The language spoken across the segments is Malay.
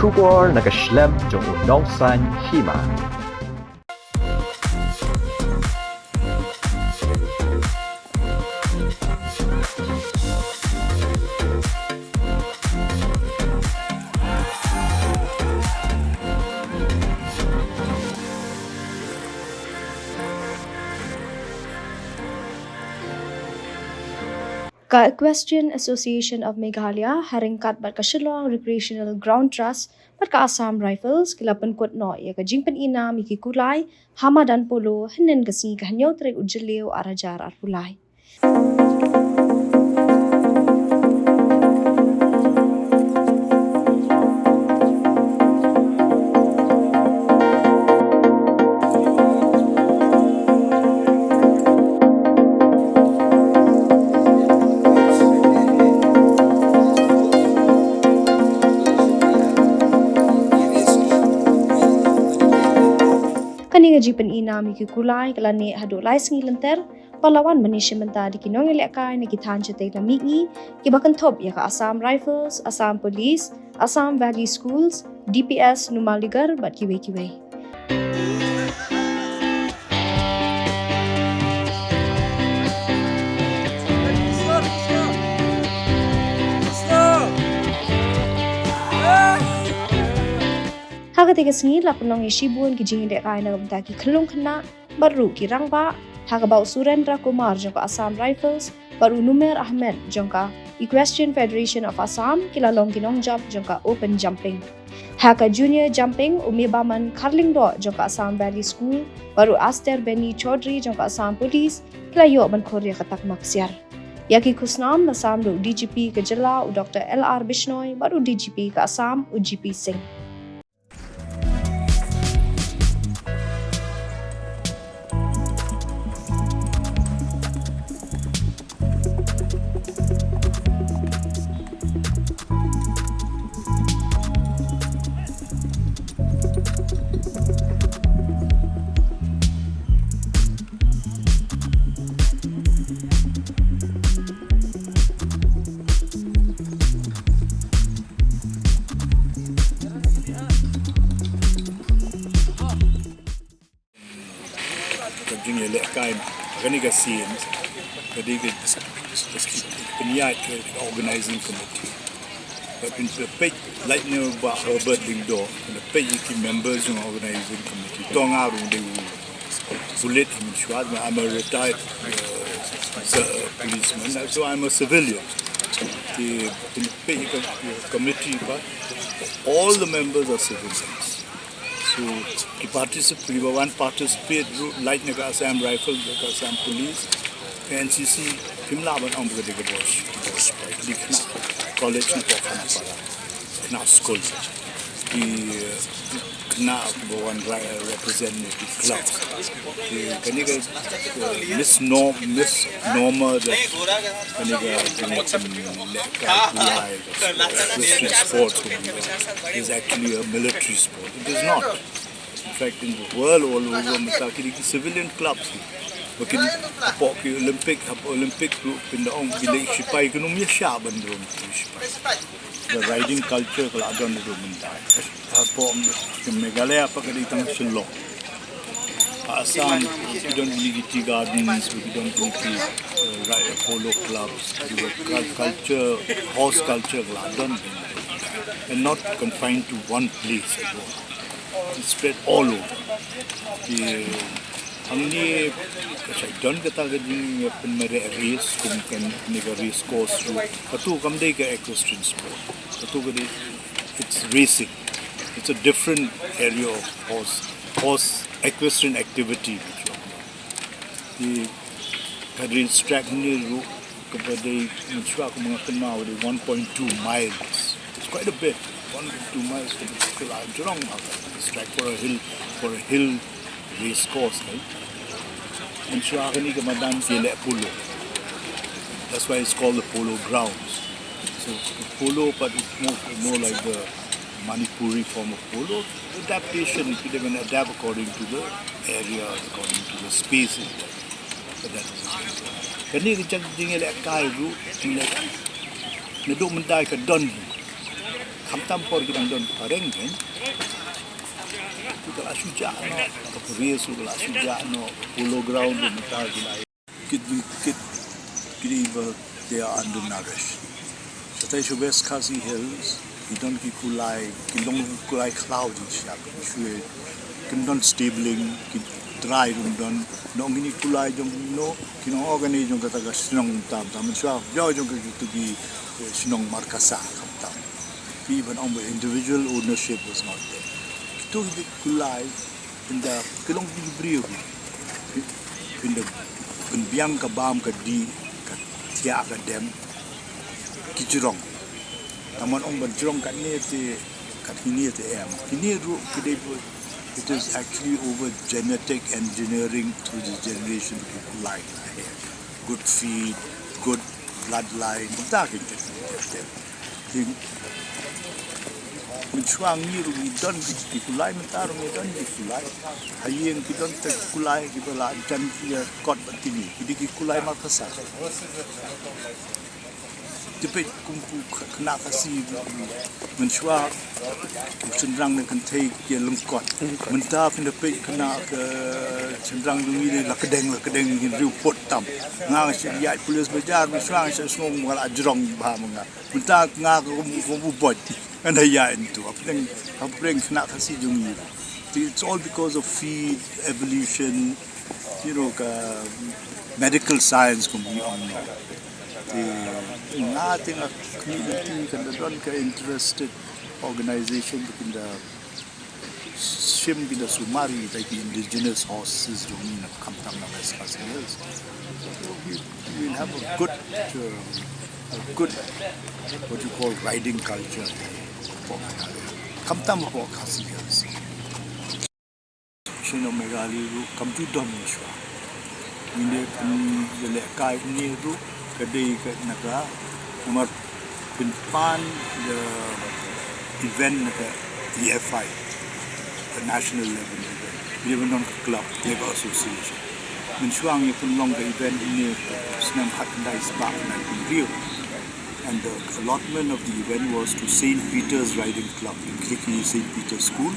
Kubor nagaslem jong udongsan Hima. Ka Equestrian Association of Meghalaya haringkat bat ka Shillong Recreational Ground Trust bat ka Assam Rifles kila Pynkut no ya ka Jingpyni miki Kulai Hima dan Polo henen kasi ka hanyaw trek ujeliw arajar ar Kulai. Kani nga Jingpyni miki Kulai kala ne hadu lai singi lenter palawan manishimenta di kinong ilekay na gitan chate lamii kibakan top ya ka Assam Rifles, Assam Police, Assam Valley Schools, DPS Numaligar bat kiwe-kiwe. Haga tiga sengi lapunong ishibun ki jingin dek kaya nagam taki kelung kena baru ki rangba haga bau Surendra Kumar jangka Assam Rifles baru Numer Ahmed jangka Equestrian Federation of Assam kila long kinong jump jangka open jumping haga junior jumping umi baman curling do jangka Assam Valley School baru Aster Benny Chaudhry jangka Assam Police kila yo ban Korea katak maksiar yaki kusnam Assam do DGP ke Jela u Dr. LR Bishnoi baru DGP ke Assam u GP Singh. Jingye lekay kani ka scene kadi ka peniyat organizing committee but in the page like no ba Robert Lindo the page ki members ng organizing committee tong aru de bullet I'm sure I'm a retired policeman so I'm a civilian the page committee but all the members are civilians. So, one participate like the Assam Rifle, the Assam Police, NCC, Himla ban ang mga diga boss, di college na po na school, di na one representative club, di kaniga Miss Norma that kaniga Equestrian sport is actually a military sport. It is not. In fact, in the world all over, mataki civilian clubs. Makin po ki Olympic group in the bilik sipai ekonomi siya bandung sipai. The riding culture kalau ada di Rumendai. Po in Meghalaya pa kaditang Shillong. Assam, we don't need tea gardens, we don't need polo clubs, culture, horse culture, and not confined to one place. It's spread all over. Angni kasi don kata gading penmere race kung nega race course ru patu kamdei ka equestrian sport patu gadi it's racing. It's a different area of horse equestrian activity di kadrin track ni ru kepada mencuba mga kenal di 1.2 miles. It's quite a bit. 1.2 miles to Jurong track for a hill race course, right? Mencuba ni kemadan pilek polo. That's why it's called the polo grounds. So polo, but it's more like the Manipuri form of polo. Adaptation, you can adapt according to the area, according to the space. Kani kecang tinggal kai ru, naduk mendai ke don. kamtam por kita don pareng kan kita asuja no kapres kita asuja no polo ground kita gila kit kita they are undernourished so they should best Khasi Hills we don't ki Kulai kilong Kulai cloud siya sure can don't stabling dry room don no gini Kulai jong no kino organize jong kata ka sinong tam siya yo jong to be sinong markasa kamtam even on the individual ownership was not there to the Kulai in the kilong brio in the biang ka bam ka di ka tia ka dem kijrong taman ong bajrong ka ne te ka kini te em kini ru kide it is actually over genetic engineering through the generation of Kulai good feed good bloodline talking thing mencuang ni ru don di Kulai mentar ru don di Kulai hayeng ki don te Kulai ki bala dan dia kot batini di Kulai makasa tipe kumpu kena kasi mencuang cenderang dengan tei ke lengkot mentah pindah pe kena ke cenderang dungi la kedeng ni riu pot tam ngang siat polis bajar mencuang sesong wala ajrong bah menga mentah ngak kumpu bot and ya itu apa yang kena kasi dungi it's all because of feed evolution you know medical science kumpu nothing a community can don ka interested organization in the shim in the Sumari like the indigenous horses doing in Kamtam na West Khasi Hills. We will have a good what you call riding culture for Meghalaya. Kamtam for Khasi Hills. Shino Meghalaya kamtu dom shwa. Inde le kai ni ru kadai ka naga umar pinpan the event naga EFI the national level event Lebanon club Labour Association mencuang ye pun long event ini senam hatndai spark na Rio and the allotment of the event was to St. Peter's Riding Club in Kriki St. Peter's School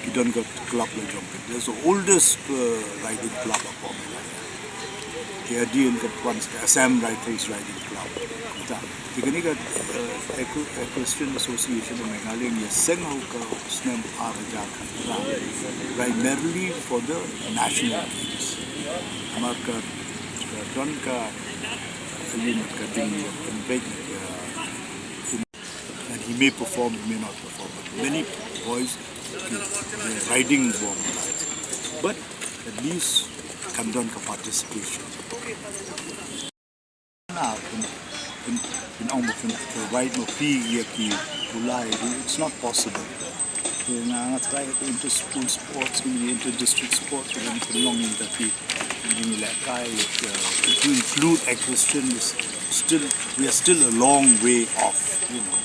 you don't got club like there's the oldest riding club of Meghalaya the idea in once the Assam Rifles Riding Club. Begini kat Equestrian Association of Meghalaya ni sengaw ka snem arja primarily for the national games. Maka don ka alin ka ding big and he may perform, he may not perform. But many boys riding bomb, but at least come down ka participation. Now, in almost right no fee ki Kulai, it's not possible. So na try to inter-school sports, inter-district sports, and long in that to include equestrian is still we are still a long way off, you know.